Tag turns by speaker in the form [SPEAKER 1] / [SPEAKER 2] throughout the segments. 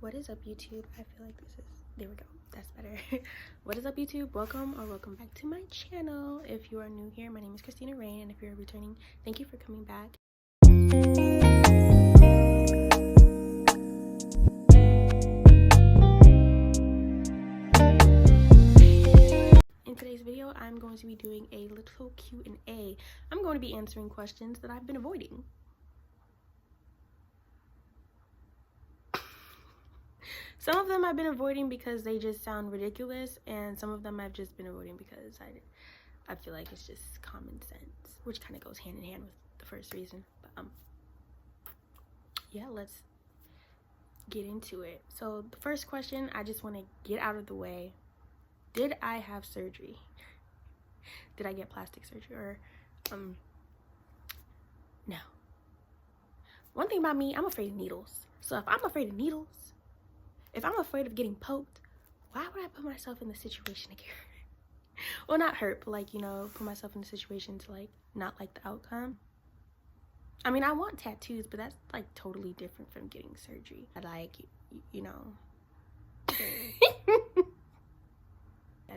[SPEAKER 1] What is up, YouTube? I feel like this is, there we go, that's better. What is up, YouTube? Welcome back to my channel. If you are new here, my name is Christina Rain, and if you're returning, thank you for coming back. In today's video, I'm going to be doing a little Q&A. I'm going to be answering questions that I've been avoiding. Some of them I've been avoiding because they just sound ridiculous, and some of them I've just been avoiding because I feel like it's just common sense, which kind of goes hand in hand with the first reason. But yeah, let's get into it. So the first question, I just want to get out of the way. Did I have surgery? Did I get plastic surgery? Or no. One thing about me, I'm afraid of needles. So if I'm afraid of needles, if I'm afraid of getting poked, why would I put myself in the situation to get hurt? Well, not hurt, but like, you know, put myself in a situation to like not like the outcome. I mean, I want tattoos, but that's like totally different from getting surgery. I like, you know, that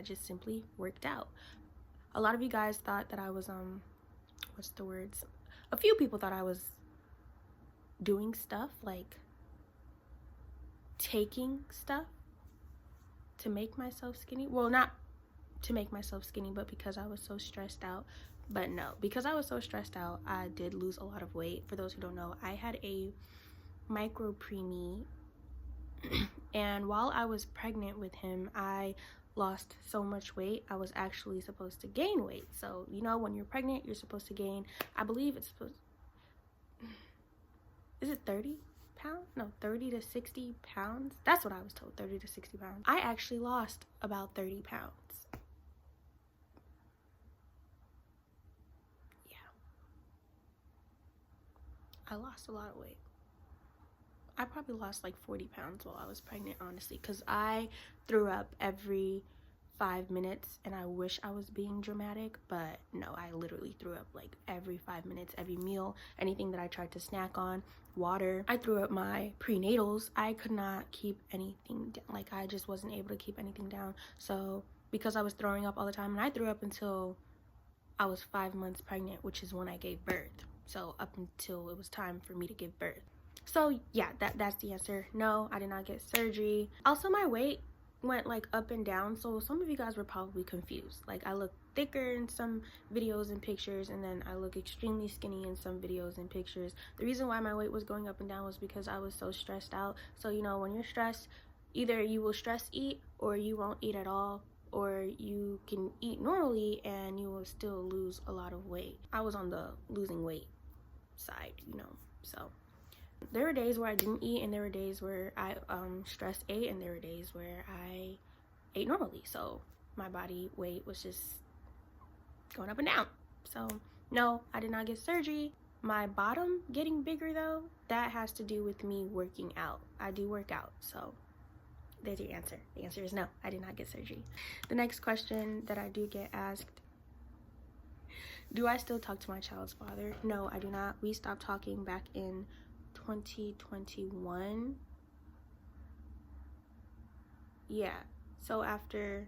[SPEAKER 1] just simply worked out. A lot of you guys thought that I was, what's the words? A few people thought I was doing stuff, like taking stuff to make myself skinny. Well, not to make myself skinny, but because I was so stressed out. But no, because I was so stressed out, I did lose a lot of weight. For those who don't know, I had a micro preemie, and while I was pregnant with him, I lost so much weight. I was actually supposed to gain weight. So, you know, when you're pregnant, you're supposed to gain, I believe it's supposed, is it 30 pounds? No, 30 to 60 pounds. That's what I was told, 30 to 60 pounds. I actually lost about 30 pounds. Yeah. I lost a lot of weight. I probably lost like 40 pounds while I was pregnant, honestly, because I threw up every 5 minutes, and I wish I was being dramatic, but no, I literally threw up like every 5 minutes, every meal, anything that I tried to snack on, water. I threw up my prenatals. I could not keep anything down. Like, I just wasn't able to keep anything down. So because I was throwing up all the time, and I threw up until I was 5 months pregnant, which is when I gave birth. So up until it was time for me to give birth. So yeah, that's the answer. No, I did not get surgery. Also, my weight went like up and down, so some of you guys were probably confused. Like, I look thicker in some videos and pictures, and then I look extremely skinny in some videos and pictures. The reason why my weight was going up and down was because I was so stressed out. So, you know, when you're stressed, either you will stress eat or you won't eat at all, or you can eat normally and you will still lose a lot of weight. I was on the losing weight side, you know. So there were days where I didn't eat, and there were days where I stress ate, and there were days where I ate normally. So my body weight was just going up and down. So no, I did not get surgery. My bottom getting bigger though, that has to do with me working out. I do work out, so there's your answer. The answer is no, I did not get surgery. The next question that I do get asked, do I still talk to my child's father? No, I do not. We stopped talking back in 2021. Yeah, so after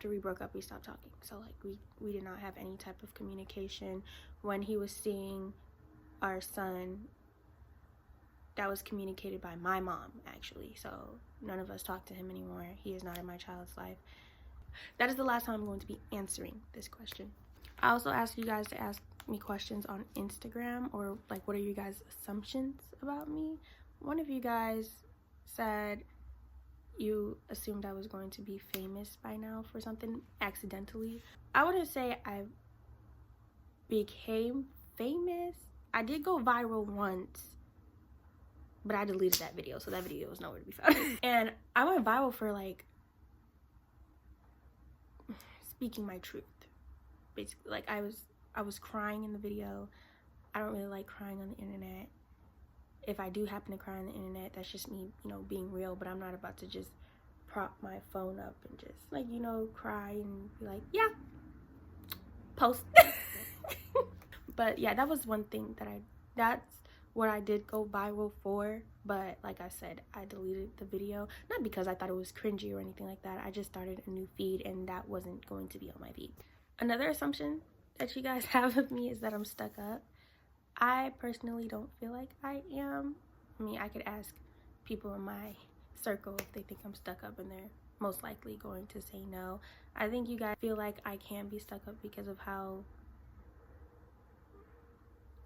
[SPEAKER 1] we broke up, we stopped talking. So like we did not have any type of communication. When he was seeing our son, that was communicated by my mom, actually. So none of us talk to him anymore. He is not in my child's life. That is the last time I'm going to be answering this question. I also asked you guys to ask me questions on Instagram, or like, what are you guys' assumptions about me? One of you guys said you assumed I was going to be famous by now for something accidentally. I wouldn't say I became famous. I did go viral once, but I deleted that video, so that video was nowhere to be found. And I went viral for like speaking my truth, basically. Like, I was crying in the video. I don't really like crying on the internet. If I do happen to cry on the internet, that's just me, you know, being real. But I'm not about to just prop my phone up and just, like, you know, cry and be like, yeah, post. But yeah, that was one thing that that's what I did go viral for, but like I said, I deleted the video, not because I thought it was cringy or anything like that. I just started a new feed and that wasn't going to be on my feed. Another assumption that you guys have of me is that I'm stuck up. I personally don't feel like I am. I mean, I could ask people in my circle if they think I'm stuck up, and they're most likely going to say no. I think you guys feel like I can be stuck up because of how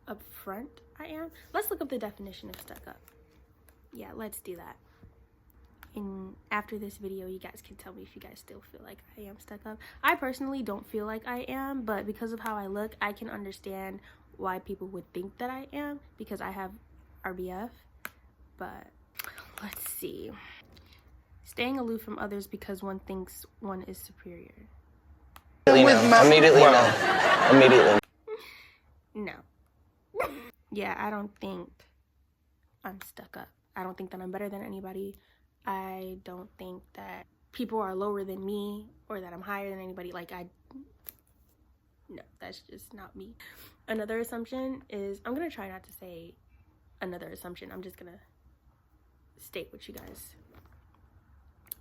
[SPEAKER 1] upfront I am. Let's look up the definition of stuck up. Yeah, let's do that. And after this video, you guys can tell me if you guys still feel like I am stuck up. I personally don't feel like I am, but because of how I look, I can understand why people would think that I am, because I have RBF. But let's see. Staying aloof from others because one thinks one is superior.
[SPEAKER 2] Immediately no. Immediately.
[SPEAKER 1] No. Yeah, I don't think I'm stuck up. I don't think that I'm better than anybody. I don't think that people are lower than me or that I'm higher than anybody. No, that's just not me. Another assumption is, I'm gonna try not to say another assumption. I'm just gonna state what you guys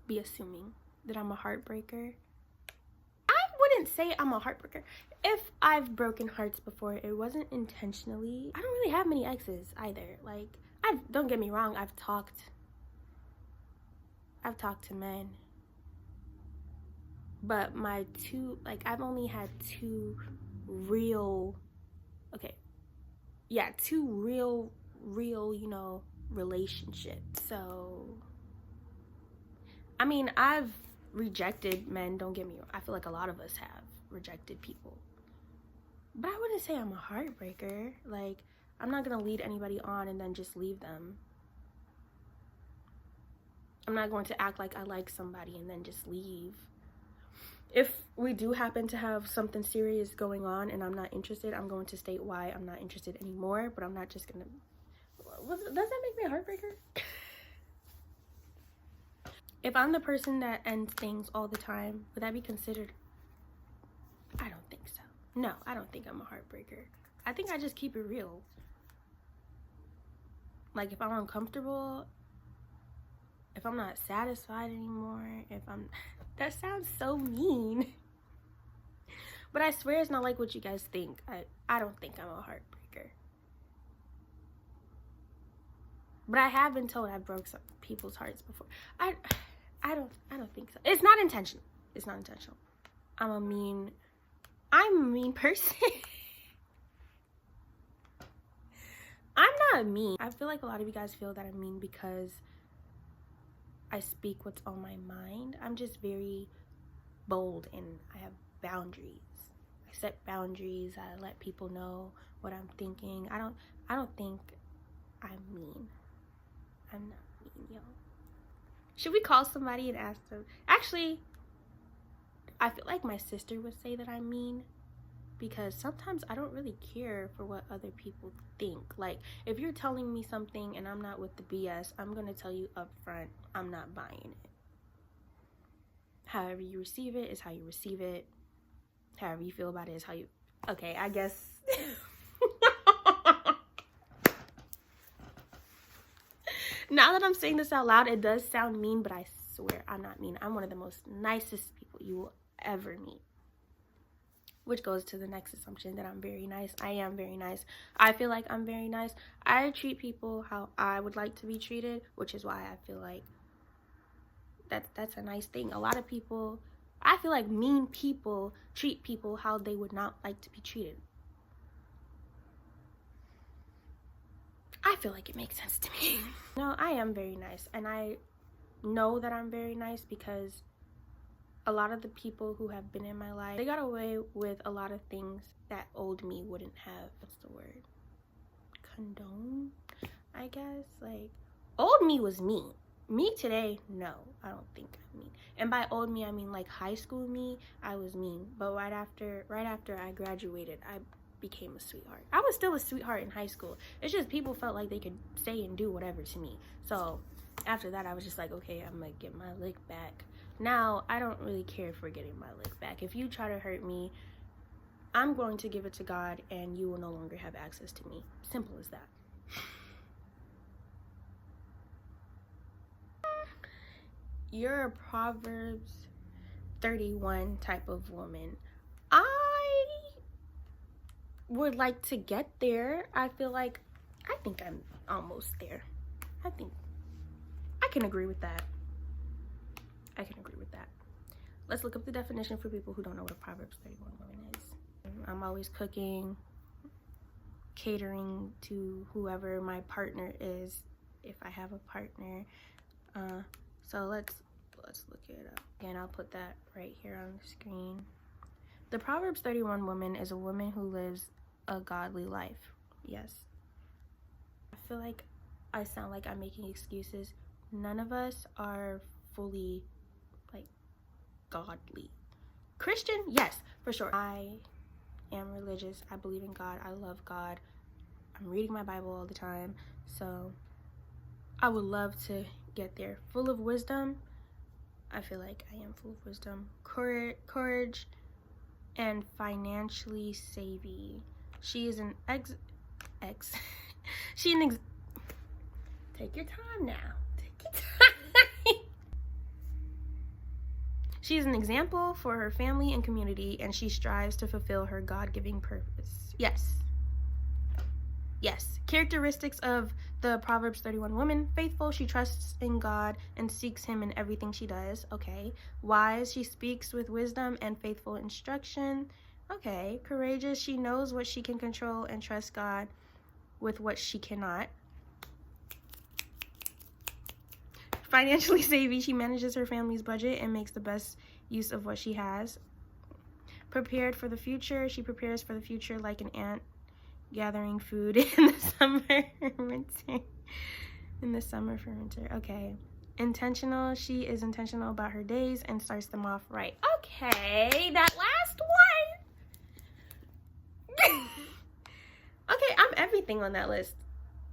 [SPEAKER 1] be assuming, that I'm a heartbreaker. I wouldn't say I'm a heartbreaker. If I've broken hearts before, it wasn't intentionally. I don't really have many exes either. Like, don't get me wrong, I've talked to men, but I've only had two real, you know, relationships. So, I mean, I've rejected men, don't get me wrong. I feel like a lot of us have rejected people. But I wouldn't say I'm a heartbreaker. Like, I'm not gonna lead anybody on and then just leave them. I'm not going to act like I like somebody and then just leave. If we do happen to have something serious going on and I'm not interested, I'm going to state why I'm not interested anymore, but I'm not just gonna... Does that make me a heartbreaker? If I'm the person that ends things all the time, would that be considered... I don't think so. No, I don't think I'm a heartbreaker. I think I just keep it real. Like, if I'm uncomfortable, if I'm not satisfied anymore, that sounds so mean. But I swear it's not like what you guys think. I don't think I'm a heartbreaker. But I have been told I broke some people's hearts before. I don't think so. It's not intentional. It's not intentional. I'm a mean person. I'm not mean. I feel like a lot of you guys feel that I'm mean because I speak what's on my mind. I'm just very bold and I have boundaries. I set boundaries. I let people know what I'm thinking. I don't think I'm mean. I'm not mean, yo. Should we call somebody and ask them? Actually, I feel like my sister would say that I'm mean, because sometimes I don't really care for what other people think. Like, if you're telling me something and I'm not with the BS, I'm gonna tell you up front, I'm not buying it. However you receive it is how you receive it. However you feel about it is how you... Okay, I guess... Now that I'm saying this out loud, it does sound mean, but I swear I'm not mean. I'm one of the most nicest people you will ever meet. Which goes to the next assumption, that I'm very nice. I am very nice. I feel like I'm very nice. I treat people how I would like to be treated, which is why I feel like that's a nice thing. A lot of people, I feel like mean people treat people how they would not like to be treated. I feel like it makes sense to me. No, I am very nice, and I know that I'm very nice because a lot of the people who have been in my life, they got away with a lot of things that old me wouldn't have. What's the word? Condone, I guess. Like, old me was mean. Me today, no, I don't think I'm mean. And by old me, I mean like high school me, I was mean. But right after I graduated, I became a sweetheart. I was still a sweetheart in high school. It's just people felt like they could say and do whatever to me. So after that, I was just like, okay, I'm gonna get my lick back. Now, I don't really care for getting my lick back. If you try to hurt me, I'm going to give it to God and you will no longer have access to me. Simple as that. you're a Proverbs 31 type of woman. I would like to get there. I think I'm almost there. I think I can agree with that. Let's look up the definition for people who don't know what a Proverbs 31 woman is. I'm always cooking, catering to whoever my partner is, if I have a partner. So let's look it up. And I'll put that right here on the screen. The Proverbs 31 woman is a woman who lives a godly life. Yes. I feel like I sound like I'm making excuses. None of us are fully godly. Christian, yes, for sure. I am religious. I believe in God. I love God. I'm reading my Bible all the time. So I would love to get there. Full of wisdom. I feel like I am full of wisdom. Courage and financially savvy. She is an take your time now. Take your time. She is an example for her family and community, and she strives to fulfill her God-given purpose. Yes. Characteristics of the Proverbs 31 woman: faithful, she trusts in God and seeks him in everything she does. Okay. Wise, she speaks with wisdom and faithful instruction. Okay. Courageous, she knows what she can control and trusts God with what she cannot. Financially savvy, she manages her family's budget and makes the best use of what she has. Prepared for the future, she prepares for the future like an ant gathering food in the summer for winter. Okay. Intentional, she is intentional about her days and starts them off right. Okay, that last one. Okay, I'm everything on that list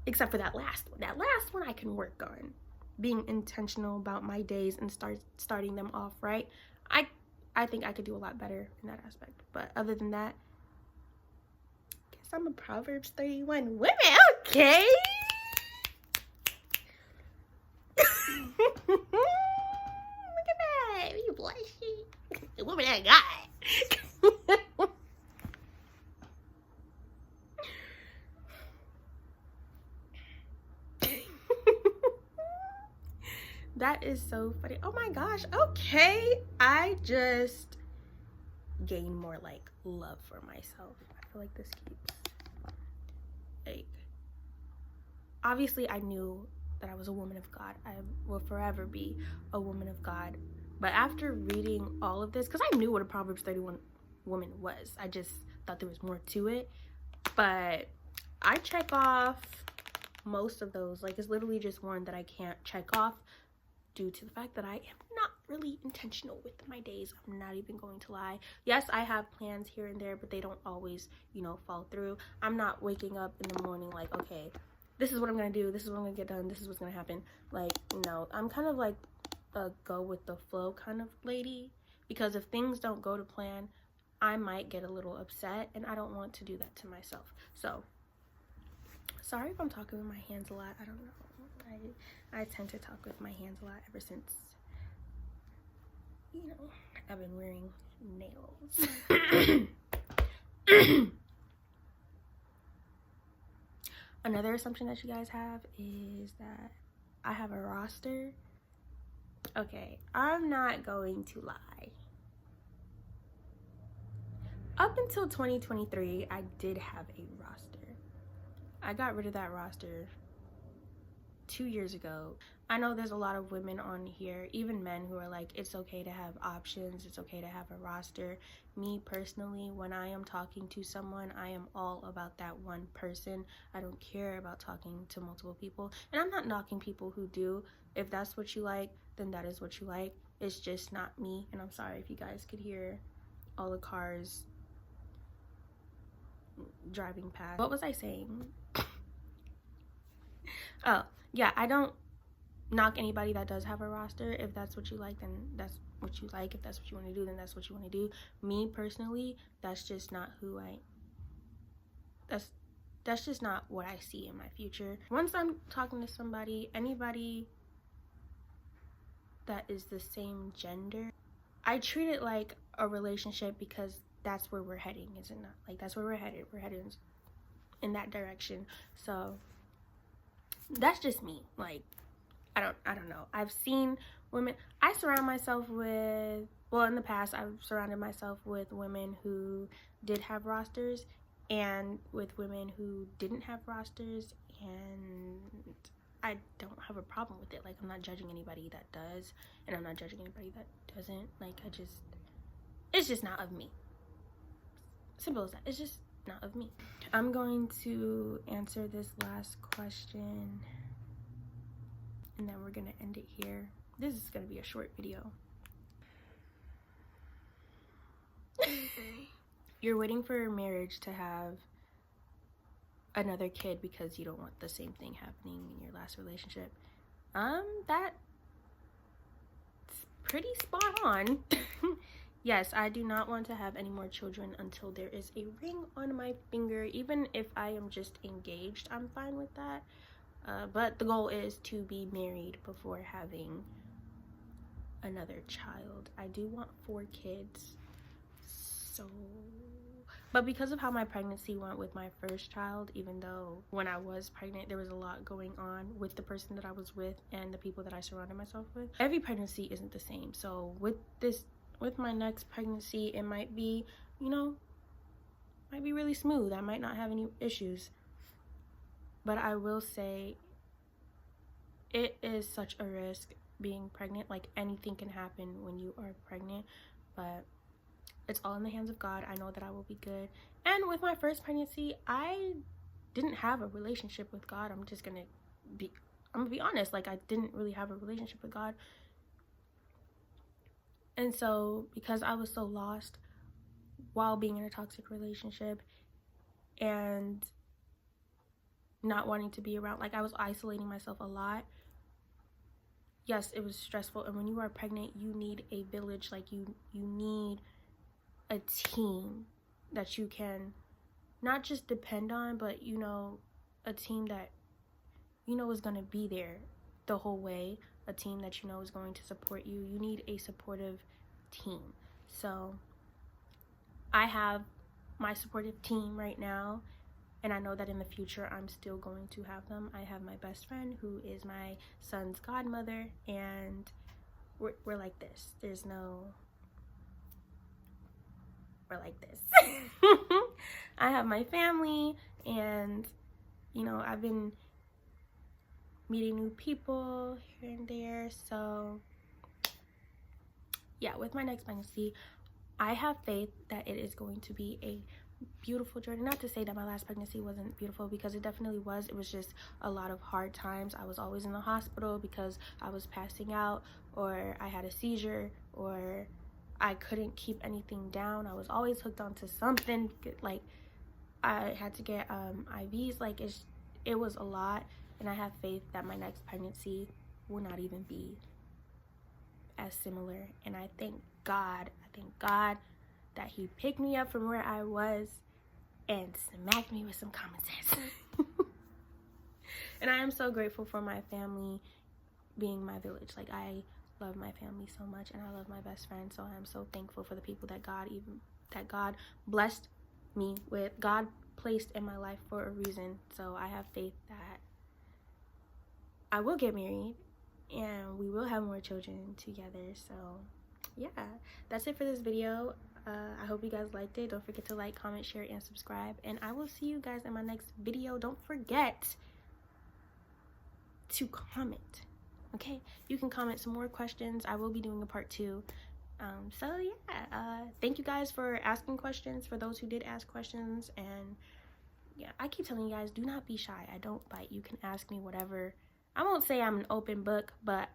[SPEAKER 1] except for that last one. That last one I can work on. Being intentional about my days and starting them off right. I think I could do a lot better in that aspect. But other than that, I guess I'm a Proverbs 31 woman. Okay. Look at that. You blushing. The woman I got. That is so funny. Oh my gosh. Okay. I just gained more love for myself. I feel like this keeps obviously I knew that I was a woman of God. I will forever be a woman of God. But after reading all of this, because I knew what a Proverbs 31 woman was, I just thought there was more to it. But I check off most of those. It's literally just one that I can't check off due to the fact that I am not really intentional with my days. I'm not even going to lie. Yes, I have plans here and there, but they don't always, fall through. I'm not waking up in the morning okay, this is what I'm going to do. This is what I'm going to get done. This is what's going to happen. No, I'm kind of a go with the flow kind of lady, because if things don't go to plan, I might get a little upset, and I don't want to do that to myself. So, sorry if I'm talking with my hands a lot. I don't know. I tend to talk with my hands a lot ever since, I've been wearing nails. Another assumption that you guys have is that I have a roster. Okay, I'm not going to lie. Up until 2023, I did have a roster. I got rid of that roster 2 years ago. I know there's a lot of women on here, even men, who are it's okay to have options, it's okay to have a roster. Me personally, when I am talking to someone, I am all about that one person. I don't care about talking to multiple people, and I'm not knocking people who do. If that's what you like, then that is what you like. It's just not me, and I'm sorry if you guys could hear all the cars driving past. What was I saying? Oh, yeah, I don't knock anybody that does have a roster. If that's what you like, then that's what you like. If that's what you want to do, then that's what you want to do. Me personally, that's just not who that's just not what I see in my future. Once I'm talking to somebody, anybody that is the same gender. I treat it like a relationship because that's where we're heading, is it not? Like, that's where we're headed. We're headed in that direction. So that's just me. Like, I don't know. I've seen women, I surround myself with, well, in the past I've surrounded myself with women who did have rosters and with women who didn't have rosters, and I don't have a problem with it. Like, I'm not judging anybody that does, and I'm not judging anybody that doesn't. Like, it's just not of me. Simple as that. It's just not of me. I'm going to answer this last question, and then we're gonna end it here. This is gonna be a short video. You're waiting for marriage to have another kid because you don't want the same thing happening in your last relationship. That's pretty spot on. Yes, I do not want to have any more children until there is a ring on my finger. Even if I am just engaged, I'm fine with that. But the goal is to be married before having another child. I do want 4 kids. But because of how my pregnancy went with my first child, even though when I was pregnant there was a lot going on with the person that I was with and the people that I surrounded myself with, every pregnancy isn't the same. So with my next pregnancy, it might be, might be really smooth. I might not have any issues. But I will say, it is such a risk being pregnant. Like, anything can happen when you are pregnant, but it's all in the hands of God. I know that I will be good. And with my first pregnancy, I didn't have a relationship with God. I'm gonna be honest. Like, I didn't really have a relationship with God. And so, because I was so lost while being in a toxic relationship and not wanting to be around, like, I was isolating myself a lot. Yes, it was stressful. And when you are pregnant, you need a village. Like, you need a team that you can not just depend on, but a team that is going to be there the whole way, a team that is going to support you. You need a supportive team. So I have my supportive team right now, and I know that in the future I'm still going to have them. I have my best friend who is my son's godmother, and we're like this. We're like this. I have my family, and I've been meeting new people here and there. So yeah, with my next pregnancy, I have faith that it is going to be a beautiful journey. Not to say that my last pregnancy wasn't beautiful, because it definitely was. It was just a lot of hard times. I was always in the hospital because I was passing out, or I had a seizure, or I couldn't keep anything down. I was always hooked onto something. Like, I had to get IVs. Like, it was a lot, and I have faith that my next pregnancy will not even be as similar. And I thank God that he picked me up from where I was and smacked me with some common sense. And I am so grateful for my family being my village. Like, I love my family so much, and I love my best friend. So I'm so thankful for the people that God blessed me with, God placed in my life for a reason. So I have faith that I will get married and we will have more children together. So yeah, that's it for this video. I hope you guys liked it. Don't forget to like, comment, share, and subscribe, and I will see you guys in my next video. Don't forget to comment. Okay, you can comment some more questions. I will be doing a part 2. So yeah, thank you guys for asking questions, for those who did ask questions. And yeah, I keep telling you guys, do not be shy. I don't bite. You can ask me whatever. I won't say I'm an open book, but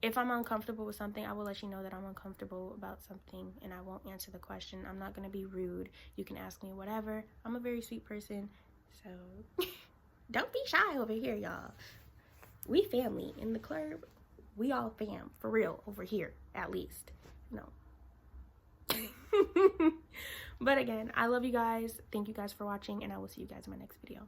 [SPEAKER 1] if I'm uncomfortable with something, I will let you know that I'm uncomfortable about something, and I won't answer the question. I'm not going to be rude. You can ask me whatever. I'm a very sweet person, so don't be shy over here, y'all. We family in the club. We all fam, for real, over here, at least. No. But again, I love you guys. Thank you guys for watching, and I will see you guys in my next video.